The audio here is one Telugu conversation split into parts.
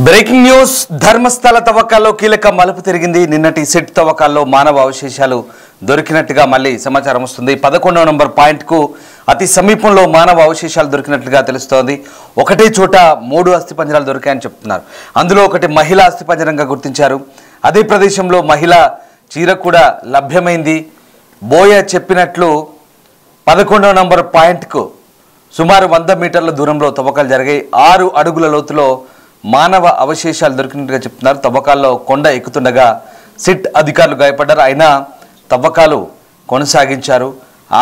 బ్రేకింగ్ న్యూస్ ధర్మస్థల తవ్వకాల్లో కీలక మలుపు తిరిగింది. నిన్నటి సిట్ తవ్వకాల్లో మానవ అవశేషాలు దొరికినట్టుగా మళ్ళీ సమాచారం వస్తుంది. 11వ నంబర్ పాయింట్ కు అతి సమీపంలో మానవ అవశేషాలు దొరికినట్లుగా తెలుస్తోంది. ఒకటే చోట 3 అస్థిపంజరాలు దొరికాయని చెప్తున్నారు. అందులో ఒకటి మహిళా అస్థిపంజరంగా గుర్తించారు. అదే ప్రదేశంలో మహిళా చీర కూడా లభ్యమైంది. బోయ చెప్పినట్లు 11వ నంబర్ పాయింట్ కు సుమారు 100 మీటర్ల దూరంలో తవ్వకాలు జరిగాయి. 6 అడుగుల లోతులో మానవ అవశేషాలు దొరికినట్టుగా చెప్తున్నారు. తవ్వకాల్లో కొండ ఎక్కుతుండగా సిట్ అధికారులు గాయపడ్డారు. అయినా తవ్వకాలు కొనసాగించారు.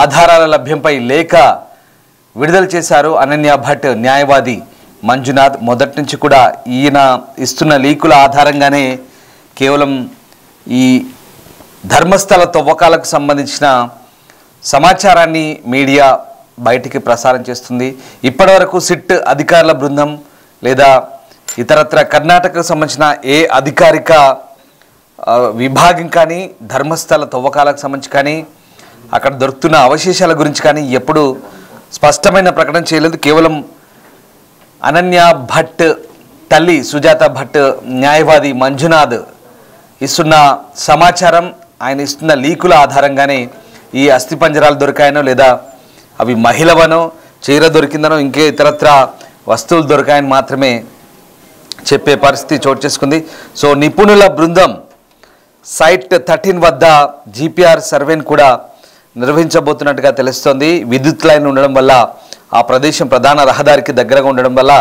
ఆధారాల లభ్యంపై లేఖ విడుదల చేశారు అనన్య భట్, న్యాయవాది మంజునాథ్. మొదటి నుంచి కూడా ఈయన ఇస్తున్న లీకుల ఆధారంగానే కేవలం ఈ ధర్మస్థల తవ్వకాలకు సంబంధించిన సమాచారాన్ని మీడియా బయటికి ప్రసారం చేస్తుంది. ఇప్పటివరకు సిట్ అధికారుల బృందం లేదా ఇతరత్ర కర్ణాటకకు సంబంధించిన ఏ అధికారిక విభాగం కానీ ధర్మస్థల తవ్వకాలకు సంబంధించి కానీ అక్కడ దొరుకుతున్న అవశేషాల గురించి కానీ ఎప్పుడు స్పష్టమైన ప్రకటన చేయలేదు. కేవలం అనన్య భట్ తల్లి సుజాత భట్, న్యాయవాది మంజునాథ్ ఇస్తున్న సమాచారం, ఆయన ఇస్తున్న లీకుల ఆధారంగానే ఈ అస్థిపంజరాలు దొరికాయనో లేదా అవి మహిళవనో చీర దొరికిందనో ఇంకే ఇతరత్ర వస్తువులు దొరికాయని మాత్రమే చెప్పే పరిస్థితి చోటు చేసుకుంది. సో నిపుణుల బృందం సైట్ 13 వద్ద జీపీఆర్ సర్వేను కూడా నిర్వహించబోతున్నట్టుగా తెలుస్తోంది. విద్యుత్ లైన్ ఉండడం వల్ల ఆ ప్రదేశం ప్రధాన రహదారికి దగ్గరగా ఉండడం వల్ల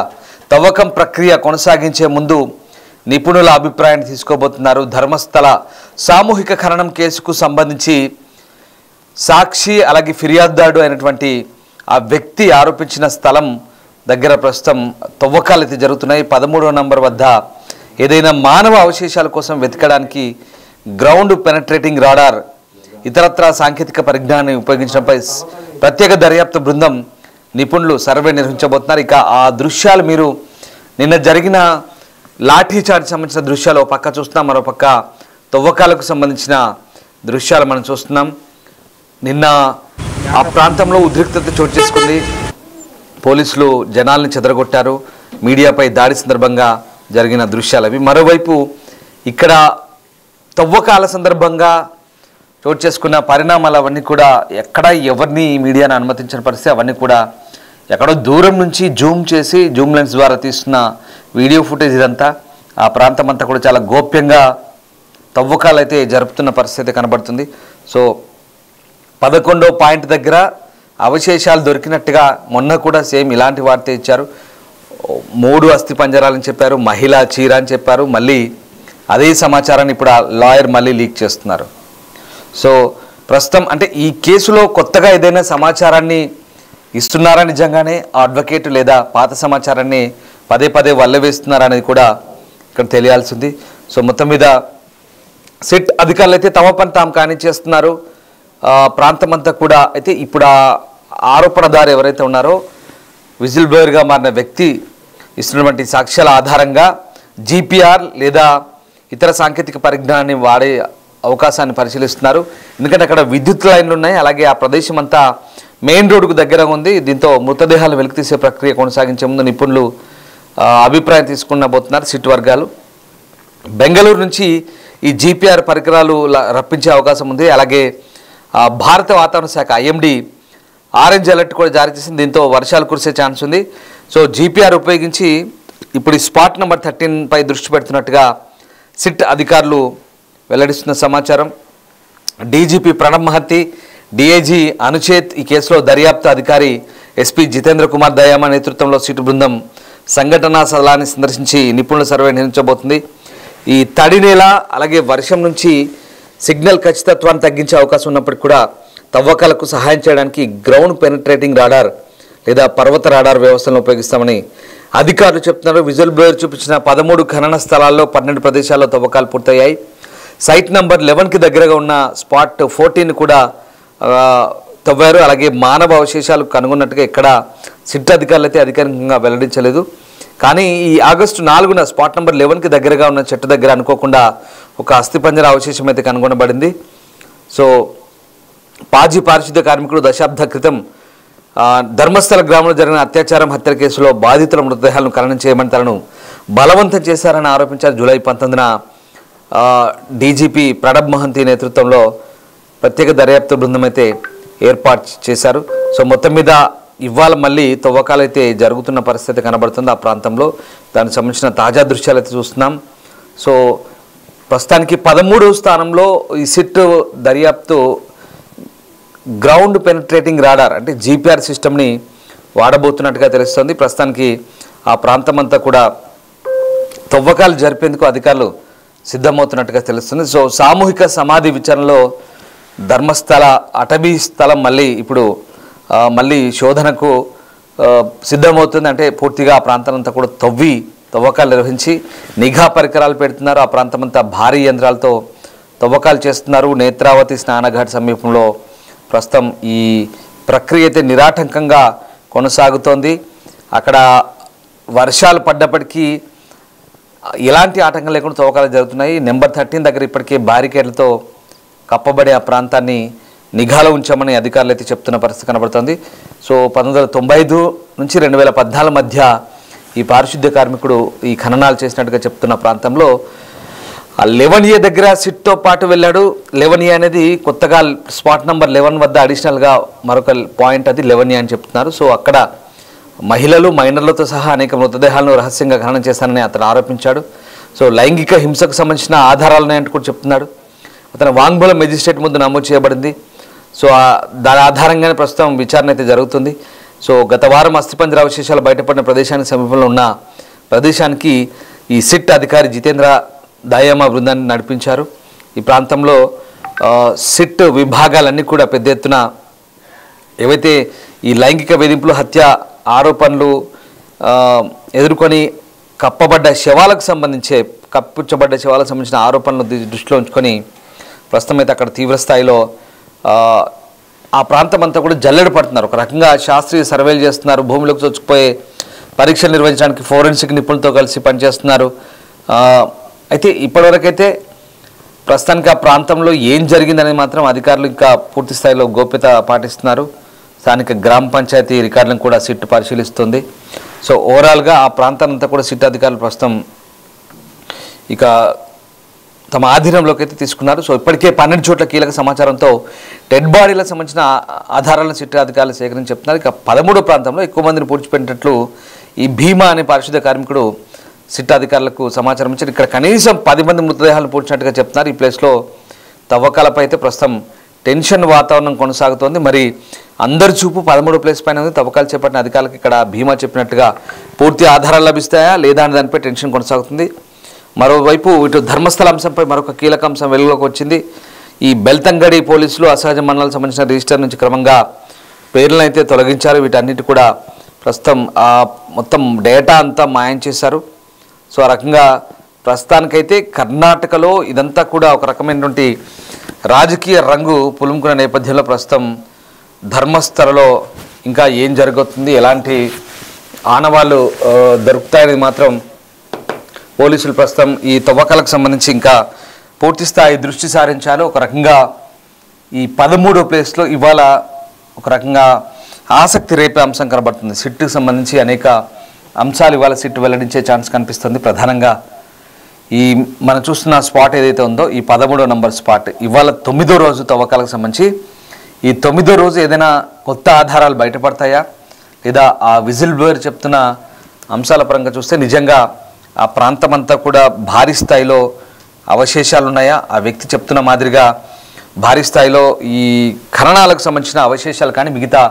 తవ్వకం ప్రక్రియ కొనసాగించే ముందు నిపుణుల అభిప్రాయాన్ని తీసుకోబోతున్నారు. ధర్మస్థల సామూహిక ఖననం కేసుకు సంబంధించి సాక్షి అలాగే ఫిర్యాదుదారుడు అయినటువంటి ఆ వ్యక్తి ఆరోపించిన స్థలం దగ్గర ప్రస్తుతం తవ్వకాలు అయితే జరుగుతున్నాయి. 13వ నంబర్ వద్ద ఏదైనా మానవ అవశేషాల కోసం వెతకడానికి గ్రౌండ్ పెనట్రేటింగ్ రాడార్ ఇతరత్ర సాంకేతిక పరిజ్ఞానాన్ని ఉపయోగించడంపై ప్రత్యేక దర్యాప్తు బృందం నిపుణులు సర్వే నిర్వహించబోతున్నారు. ఇక ఆ దృశ్యాలు మీరు నిన్న జరిగిన లాఠీ చార్జ్ సంబంధించిన దృశ్యాలు ఒక పక్క చూస్తున్నాం, మరో పక్క తవ్వకాలకు సంబంధించిన దృశ్యాలు మనం చూస్తున్నాం. నిన్న ఆ ప్రాంతంలో ఉద్రిక్తత చోటు చేసుకుంది. పోలీసులు జనాల్ని చెదరగొట్టారు. మీడియాపై దాడి సందర్భంగా జరిగిన దృశ్యాలు అవి. మరోవైపు ఇక్కడ తవ్వకాల సందర్భంగా చోటు చేసుకున్న పరిణామాలు అవన్నీ కూడా ఎక్కడ ఎవరిని మీడియాను అనుమతించిన పరిస్థితి, అవన్నీ కూడా ఎక్కడో దూరం నుంచి జూమ్ చేసి జూమ్ లెన్స్ ద్వారా తీస్తున్న వీడియో ఫుటేజ్. ఇదంతా ఆ ప్రాంతం అంతా కూడా చాలా గోప్యంగా తవ్వకాలు అయితే జరుపుతున్న పరిస్థితి కనబడుతుంది. సో 11వ పాయింట్ దగ్గర అవశేషాలు దొరికినట్టుగా మొన్న కూడా సేమ్ ఇలాంటి వార్త ఇచ్చారు. 3 అస్థిపంజరాలని చెప్పారు, మహిళా చీర అని చెప్పారు. మళ్ళీ అదే సమాచారాన్ని ఇప్పుడు ఆ లాయర్ మళ్ళీ లీక్ చేస్తున్నారు. సో ప్రస్తుతం అంటే ఈ కేసులో కొత్తగా ఏదైనా సమాచారాన్ని ఇస్తున్నారా, నిజంగానే ఆ అడ్వకేట్ లేదా పాత సమాచారాన్ని పదే పదే వల్లవేస్తున్నారా అనేది కూడా ఇక్కడ తెలియాల్సింది. సో మొత్తం మీద సిట్ అధికారులు అయితే తమ పని తాము కానిచ్చేస్తున్నారు. ప్రాంతం అంతా కూడా అయితే ఇప్పుడు ఆ ఆరోపణదారు ఎవరైతే ఉన్నారో విజిల్ బ్లోయర్గా మారిన వ్యక్తి ఇస్తున్నటువంటి సాక్ష్యాల ఆధారంగా జీపీఆర్ లేదా ఇతర సాంకేతిక పరిజ్ఞానాన్ని వాడే అవకాశాన్ని పరిశీలిస్తున్నారు. ఎందుకంటే అక్కడ విద్యుత్ లైన్లు ఉన్నాయి, అలాగే ఆ ప్రదేశం అంతా మెయిన్ రోడ్డుకు దగ్గరగా ఉంది. దీంతో మృతదేహాలు వెలికితీసే ప్రక్రియ కొనసాగించే ముందు నిపుణులు అభిప్రాయం తీసుకునబోతున్నారు సిట్ వర్గాలు. బెంగళూరు నుంచి ఈ జీపీఆర్ పరికరాలు రప్పించే అవకాశం ఉంది. అలాగే భారత వాతావరణ శాఖ ఐఎండీ ఆరెంజ్ అలర్ట్ కూడా జారీ చేసింది. దీంతో వర్షాలు కురిసే ఛాన్స్ ఉంది. సో జీపీఆర్ ఉపయోగించి ఇప్పుడు ఈ స్పాట్ నెంబర్ 13పై దృష్టి పెడుతున్నట్టుగా సిట్ అధికారులు వెల్లడిస్తున్న సమాచారం. డీజీపీ ప్రణబ్ మహత్తి, డిఐజీ అనుచేత్ ఈ కేసులో దర్యాప్తు అధికారి ఎస్పీ జితేంద్ర కుమార్ దయామా నేతృత్వంలో సిట్ బృందం సంఘటనా స్థలాన్ని సందర్శించి నిపుణుల సర్వే నిర్వహించబోతుంది. ఈ తడి నేల అలాగే వర్షం నుంచి సిగ్నల్ ఖచ్చితత్వాన్ని తగ్గించే అవకాశం ఉన్నప్పటికీ కూడా తవ్వకాలకు సహాయం చేయడానికి గ్రౌండ్ పెనట్రేటింగ్ రాడార్ లేదా పర్వత రాడార్ వ్యవస్థలను ఉపయోగిస్తామని అధికారులు చెప్తున్నారు. విజువల్ బ్లోయర్ చూపించిన 13 ఖనన స్థలాల్లో 12 ప్రదేశాల్లో తవ్వకాలు పూర్తయ్యాయి. సైట్ నెంబర్ 11కి దగ్గరగా ఉన్న స్పాట్ 14 కూడా తవ్వారు. అలాగే మానవ అవశేషాలు కనుగొన్నట్టుగా ఇక్కడ సిట్ అధికారులు అయితే అధికారికంగా వెల్లడించలేదు. కానీ ఈ ఆగస్టు 4న స్పాట్ నెంబర్ 11కి దగ్గరగా ఉన్న చెట్టు దగ్గర అనుకోకుండా ఒక అస్థిపంజర అవశేషం అయితే కనుగొనబడింది. సో పాజీ పారిశుద్ధ్య కార్మికుడు దశాబ్ద క్రితం ధర్మస్థల గ్రామంలో జరిగిన అత్యాచారం హత్య కేసులో బాధితుల మృతదేహాలను ఖననం చేయమని తనను బలవంతం చేశారని ఆరోపించారు. జూలై 19న డీజీపీ ప్రణబ్ మహంతి నేతృత్వంలో ప్రత్యేక దర్యాప్తు బృందం అయితే ఏర్పాటు చేశారు. సో మొత్తం మీద ఇవాళ మళ్ళీ తవ్వకాలు అయితే జరుగుతున్న పరిస్థితి కనబడుతుంది ఆ ప్రాంతంలో. దానికి సంబంధించిన తాజా దృశ్యాలు అయితే చూస్తున్నాం. సో ప్రస్తుతానికి 13వ స్థానంలో ఈ సిట్ దర్యాప్తు గ్రౌండ్ పెనిట్రేటింగ్ రాడార్ అంటే జీపీఆర్ సిస్టమ్ని వాడబోతున్నట్టుగా తెలుస్తుంది. ప్రస్తుతానికి ఆ ప్రాంతం అంతా కూడా తవ్వకాలు జరిపేందుకు అధికారులు సిద్ధమవుతున్నట్టుగా తెలుస్తుంది. సో సామూహిక సమాధి విచారణలో ధర్మస్థల అటవీ స్థలం ఇప్పుడు మళ్ళీ శోధనకు సిద్ధమవుతుంది. అంటే పూర్తిగా ఆ ప్రాంతాలంతా కూడా తవ్వకాలు నిర్వహించి నిఘా పరికరాలు పెడుతున్నారు. ఆ ప్రాంతమంతా భారీ యంత్రాలతో తవ్వకాలు చేస్తున్నారు. నేత్రావతి స్నానఘాట్ సమీపంలో ప్రస్తుతం ఈ ప్రక్రియ అయితే నిరాటంకంగా కొనసాగుతోంది. అక్కడ వర్షాలు పడ్డప్పటికీ ఎలాంటి ఆటంకం లేకుండా తవ్వకాలు జరుగుతున్నాయి. నెంబర్ 13 దగ్గర ఇప్పటికే బ్యారికేడ్లతో కప్పబడే ఆ ప్రాంతాన్ని నిఘాలో ఉంచామని అధికారులు అయితే చెప్తున్న పరిస్థితి కనబడుతుంది. సో 1995 నుంచి 2014 మధ్య ఈ పారిశుద్ధ్య కార్మికుడు ఈ ఖననాలు చేసినట్టుగా చెప్తున్న ప్రాంతంలో 11A దగ్గర సిట్తో పాటు వెళ్ళాడు. 11A అనేది కొత్తగా స్పాట్ నెంబర్ 11 వద్ద అడిషనల్గా మరొక పాయింట్, అది 11A అని చెప్తున్నారు. సో అక్కడ మహిళలు మైనర్లతో సహా అనేక మృతదేహాలను రహస్యంగా ఖననం చేశానని అతను ఆరోపించాడు. సో లైంగిక హింసకు సంబంధించిన ఆధారాలున్నాయంటూ కూడా చెప్తున్నాడు. అతని వాంగ్మూలం మెజిస్ట్రేట్ ముందు నమోదు చేయబడింది. సో దాని ఆధారంగానే ప్రస్తుతం విచారణ అయితే జరుగుతుంది. సో గత వారం అస్థిపంజర అవశేషాలు బయటపడిన ప్రదేశానికి సమీపంలో ఉన్న ప్రదేశానికి ఈ సిట్ అధికారి జితేంద్ర దాయమా బృందాన్ని నడిపించారు. ఈ ప్రాంతంలో సిట్ విభాగాలన్నీ కూడా పెద్ద ఎత్తున ఏవైతే ఈ లైంగిక వేధింపులు, హత్య ఆరోపణలు ఎదుర్కొని కప్పుచ్చబడ్డ శవాలకు సంబంధించిన ఆరోపణలు దృష్టిలో ఉంచుకొని ప్రస్తుతం అయితే అక్కడ తీవ్రస్థాయిలో ఆ ప్రాంతం అంతా కూడా జల్లెడ పడుతున్నారు. ఒక రకంగా శాస్త్రీయ సర్వేలు చేస్తున్నారు. భూమిలోకి చొచ్చుకుపోయే పరీక్షలు నిర్వహించడానికి ఫోరెన్సిక్ నిపుణులతో కలిసి పనిచేస్తున్నారు. అయితే ఇప్పటివరకైతే ప్రస్తుతానికి ఆ ప్రాంతంలో ఏం జరిగిందనేది మాత్రం అధికారులు ఇంకా పూర్తి స్థాయిలో గోప్యత పాటిస్తున్నారు. స్థానిక గ్రామ పంచాయతీ రికార్డులను కూడా సిట్ పరిశీలిస్తుంది. సో ఓవరాల్గా ఆ ప్రాంతానంతా కూడా సిట్ అధికారులు ప్రస్తుతం ఇక తమ ఆధీనంలోకి అయితే తీసుకున్నారు. సో ఇప్పటికే 12 చోట్ల కీలక సమాచారంతో డెడ్ బాడీలకు సంబంధించిన ఆధారాలను సిట్ అధికారులు సేకరించి చెప్తున్నారు. ఇక 13వ ప్రాంతంలో ఎక్కువ మందిని పూడ్చిపెట్టినట్లు ఈ భీమా అనే పారిశుద్ధ్య కార్మికుడు సిట్ అధికారులకు సమాచారం ఇచ్చారు. ఇక్కడ కనీసం 10 మంది మృతదేహాలను పూడ్చినట్టుగా చెప్తున్నారు. ఈ ప్లేస్లో తవ్వకాలపై అయితే ప్రస్తుతం టెన్షన్ వాతావరణం కొనసాగుతోంది. మరి అందరి చూపు 13వ ప్లేస్ పైన ఉంది. తవ్వకాలు చేపట్టిన అధికారులకు ఇక్కడ భీమా చెప్పినట్టుగా పూర్తి ఆధారాలు లభిస్తాయా లేదా అనే దానిపై టెన్షన్ కొనసాగుతుంది. మరోవైపు ఇటు ధర్మస్థల అంశంపై మరొక కీలక అంశం వెలుగులోకి వచ్చింది. ఈ బెల్తంగడి పోలీసులు అసహజ మరణాలకు సంబంధించిన రిజిస్టర్ నుంచి క్రమంగా పేర్లను అయితే తొలగించారు. వీటన్నిటి కూడా ప్రస్తుతం మొత్తం డేటా అంతా మాయం చేశారు. సో ఆ రకంగా ప్రస్తుతానికైతే కర్ణాటకలో ఇదంతా కూడా ఒక రకమైనటువంటి రాజకీయ రంగు పులుముకున్న నేపథ్యంలో ప్రస్తుతం ధర్మస్థలలో ఇంకా ఏం జరుగుతుంది, ఎలాంటి ఆనవాళ్ళు దొరుకుతాయనేది మాత్రం పోలీసులు ప్రస్తుతం ఈ తవ్వకాలకు సంబంధించి ఇంకా పూర్తి స్థాయి దృష్టి సారించారు. ఒక రకంగా ఈ 13వ ప్లేస్లో ఇవాళ ఒక రకంగా ఆసక్తి రేపే అంశం కనబడుతుంది. సిట్కి సంబంధించి అనేక అంశాలు ఇవాళ సిట్ వెల్లడించే ఛాన్స్ కనిపిస్తుంది. ప్రధానంగా ఈ మనం చూస్తున్న స్పాట్ ఏదైతే ఉందో ఈ 13వ నంబర్ స్పాట్ ఇవాళ 9వ రోజు తవ్వకాలకు సంబంధించి ఈ 9వ రోజు ఏదైనా కొత్త ఆధారాలు బయటపడతాయా లేదా ఆ విజిల్ బ్లోయర్ చెప్తున్న అంశాల పరంగా చూస్తే నిజంగా ఆ ప్రాంతం అంతా కూడా భారీ స్థాయిలో అవశేషాలు ఉన్నాయా, ఆ వ్యక్తి చెప్తున్న మాదిరిగా భారీ స్థాయిలో ఈ ఖననాలకు సంబంధించిన అవశేషాలు కానీ మిగతా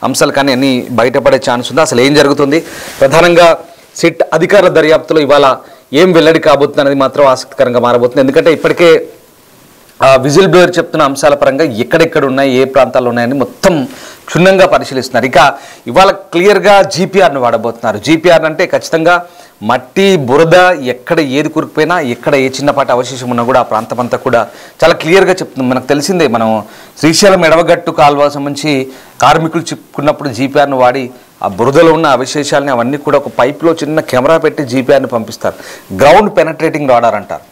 అంశాలు కానీ అన్నీ బయటపడే ఛాన్స్ ఉందా, అసలు ఏం జరుగుతుంది, ప్రధానంగా సిట్ అధికారుల దర్యాప్తులో ఇవాళ ఏం వెల్లడి కాబోతుంది అనేది మాత్రం ఆసక్తికరంగా మారబోతుంది. ఎందుకంటే ఇప్పటికే విజిల్ బ్లోయర్ చెప్తున్న అంశాల పరంగా ఎక్కడెక్కడ ఉన్నాయి, ఏ ప్రాంతాల్లో ఉన్నాయని మొత్తం క్షుణ్ణంగా పరిశీలిస్తున్నారు. ఇక ఇవాళ క్లియర్గా జీపీఆర్ను వాడబోతున్నారు. జీపీఆర్ అంటే ఖచ్చితంగా మట్టి బురద ఎక్కడ ఏది కురికిపోయినా ఎక్కడ ఏ చిన్నపాటి అవశేషం ఉన్నా కూడా ఆ ప్రాంతం అంతా కూడా చాలా క్లియర్గా చెప్తుంది. మనకు తెలిసిందే, మనం శ్రీశైలం ఎడవగట్టు కాలువ సంబంధించి కార్మికులు చిక్కున్నప్పుడు జీపీఆర్ను వాడి ఆ బురదలో ఉన్న అవశేషాలని అవన్నీ కూడా ఒక పైప్లో చిన్న కెమెరా పెట్టి జీపీఆర్ని పంపిస్తారు. గ్రౌండ్ పెనట్రేటింగ్ రాడార్ అంటారు.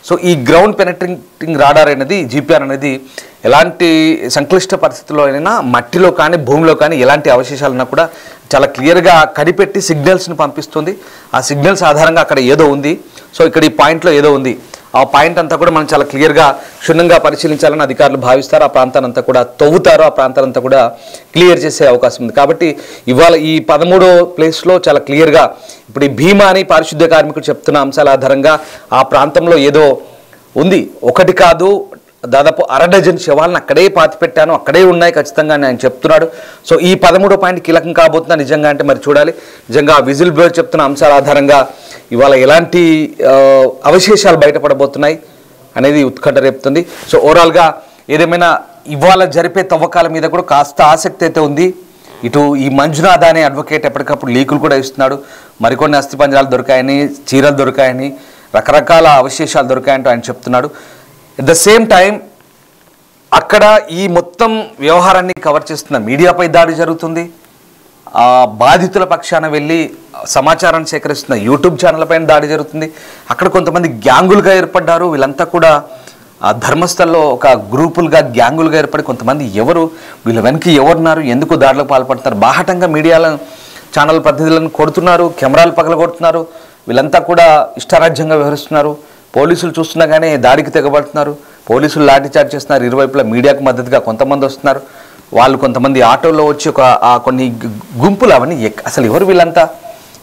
సో ఈ గ్రౌండ్ పెనట్రేటింగ్ రాడార్ అనేది జీపీఆర్ అనేది ఎలాంటి సంక్లిష్ట పరిస్థితుల్లో అయినా మట్టిలో కానీ భూమిలో కానీ ఎలాంటి అవశేషాలున్నా కూడా చాలా క్లియర్గా కనిపెట్టి సిగ్నల్స్ని పంపిస్తుంది. ఆ సిగ్నల్స్ ఆధారంగా అక్కడ ఏదో ఉంది. సో ఇక్కడ ఈ పాయింట్లో ఏదో ఉంది. ఆ పాయింట్ అంతా కూడా మనం చాలా క్లియర్గా క్షుణ్ణంగా పరిశీలించాలని అధికారులు భావిస్తారు. ఆ ప్రాంతాన్ని అంతా కూడా తవ్వుతారు, ఆ ప్రాంతాలంతా కూడా క్లియర్ చేసే అవకాశం ఉంది. కాబట్టి ఇవాళ ఈ 13వ ప్లేస్లో చాలా క్లియర్గా ఇప్పుడు ఈ భీమా అని పారిశుద్ధ్య కార్మికుడు చెప్తున్న అంశాల ఆధారంగా ఆ ప్రాంతంలో ఏదో ఉంది. ఒకటి కాదు, దాదాపు 1/2 డజన్ శవాలను అక్కడే పాతి పెట్టాను, అక్కడే ఉన్నాయి ఖచ్చితంగా అని ఆయన చెప్తున్నాడు. సో ఈ 13వ పాయింట్ కీలకం కాబోతుందా నిజంగా అంటే మరి చూడాలి. నిజంగా విజిల్ బ్లోయర్ చెప్తున్న అంశాల ఆధారంగా ఇవాళ ఎలాంటి అవశేషాలు బయటపడబోతున్నాయి అనేది ఉత్కంఠ రేపుతుంది. సో ఓవరాల్గా ఏదేమైనా ఇవాళ జరిపే తవ్వకాల మీద కూడా కాస్త ఆసక్తి అయితే ఉంది. ఇటు ఈ మంజునాథ్ అనే అడ్వకేట్ ఎప్పటికప్పుడు లీకులు కూడా ఇస్తున్నాడు. మరికొన్ని అస్థిపంజరాలు దొరికాయని, చీరలు దొరికాయని, రకరకాల అవశేషాలు దొరికాయంటూ ఆయన చెప్తున్నాడు. ఎట్ ద సేమ్ టైం అక్కడ ఈ మొత్తం వ్యవహారాన్ని కవర్ చేస్తున్న మీడియాపై దాడి జరుగుతుంది. బాధితుల పక్షాన వెళ్ళి సమాచారాన్ని సేకరిస్తున్న యూట్యూబ్ ఛానల్ పైన దాడి జరుగుతుంది. అక్కడ కొంతమంది గ్యాంగులుగా ఏర్పడ్డారు. వీళ్ళంతా కూడా ధర్మస్థల్లో ఒక గ్రూపులుగా గ్యాంగులుగా ఏర్పడి కొంతమంది ఎవరు, వీళ్ళ వెనక్కి ఎవరున్నారు, ఎందుకు దాడిలో పాల్పడుతున్నారు, బాహటంగా మీడియాల ఛానల్ ప్రతినిధులను కొడుతున్నారు, కెమెరాలు పగలగొడుతున్నారు. వీళ్ళంతా కూడా ఇష్టారాజ్యంగా వ్యవహరిస్తున్నారు. పోలీసులు చూస్తుండగానే దాడికి తెగబడుతున్నారు. పోలీసులు లాఠీచార్జ్ చేస్తున్నారు. ఇరువైపులా మీడియాకు మద్దతుగా కొంతమంది వస్తున్నారు. వాళ్ళు కొంతమంది ఆటోలో వచ్చి కొన్ని గుంపులు అవన్నీ అసలు ఎవరు వీళ్ళంతా,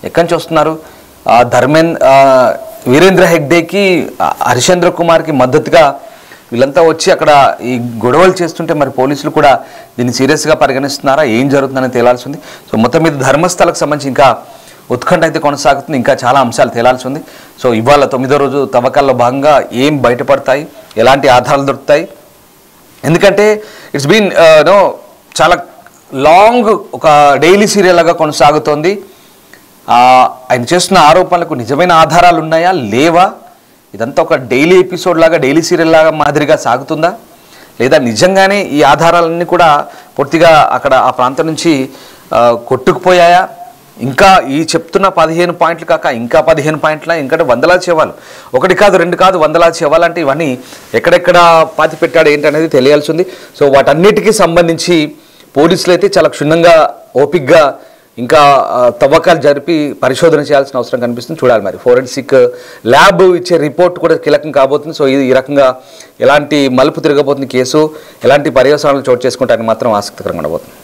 ఎక్కడి నుంచి వస్తున్నారు? వీరేంద్ర హెగ్డేకి, హరిశ్చంద్ర కుమార్కి మద్దతుగా వీళ్ళంతా వచ్చి అక్కడ ఈ గొడవలు చేస్తుంటే మరి పోలీసులు కూడా దీన్ని సీరియస్గా పరిగణిస్తున్నారా, ఏం జరుగుతుందని తేలాల్సి ఉంది. సో మొత్తం మీద ధర్మస్థలకు సంబంధించి ఇంకా ఉత్కంఠ అయితే కొనసాగుతుంది. ఇంకా చాలా అంశాలు తేలాల్సి ఉంది. సో ఇవాళ 9వ రోజు తవ్వకాల్లో భాగంగా ఏం బయటపడతాయి, ఎలాంటి ఆధారాలు దొరుకుతాయి, ఎందుకంటే ఇట్స్ బీన్ చాలా లాంగ్ ఒక డైలీ సీరియల్ లాగా కొనసాగుతోంది. ఆయన చేస్తున్న ఆరోపణలకు నిజమైన ఆధారాలు ఉన్నాయా లేవా, ఇదంతా ఒక డైలీ ఎపిసోడ్ లాగా, డైలీ సీరియల్ లాగా మాదిరిగా సాగుతుందా, లేదా నిజంగానే ఈ ఆధారాలన్నీ కూడా పూర్తిగా అక్కడ ఆ ప్రాంతం నుంచి కొట్టుకుపోయాయా, ఇంకా ఈ చెప్తున్న 15 పాయింట్లు కాక ఇంకా 15 పాయింట్ల, ఇంకా వందలాది శవాలు, ఒకటి కాదు రెండు కాదు వందలాది శవాలు అంటే ఇవన్నీ ఎక్కడెక్కడ పాతి పెట్టాడు ఏంటి అనేది తెలియాల్సి ఉంది. సో వాటన్నిటికీ సంబంధించి పోలీసులు అయితే చాలా క్షుణ్ణంగా ఓపిక్గా ఇంకా తవ్వకాలు జరిపి పరిశోధన చేయాల్సిన అవసరం కనిపిస్తుంది. చూడాలి మరి ఫోరెన్సిక్ ల్యాబ్ ఇచ్చే రిపోర్ట్ కూడా కీలకం కాబోతుంది. సో ఇది ఈ రకంగా ఎలాంటి మలుపు తిరగబోతుంది కేసు, ఎలాంటి పర్యవసానాలు చోటు చేసుకుంటారని మాత్రం ఆసక్తికరంగా ఉండబోతుంది.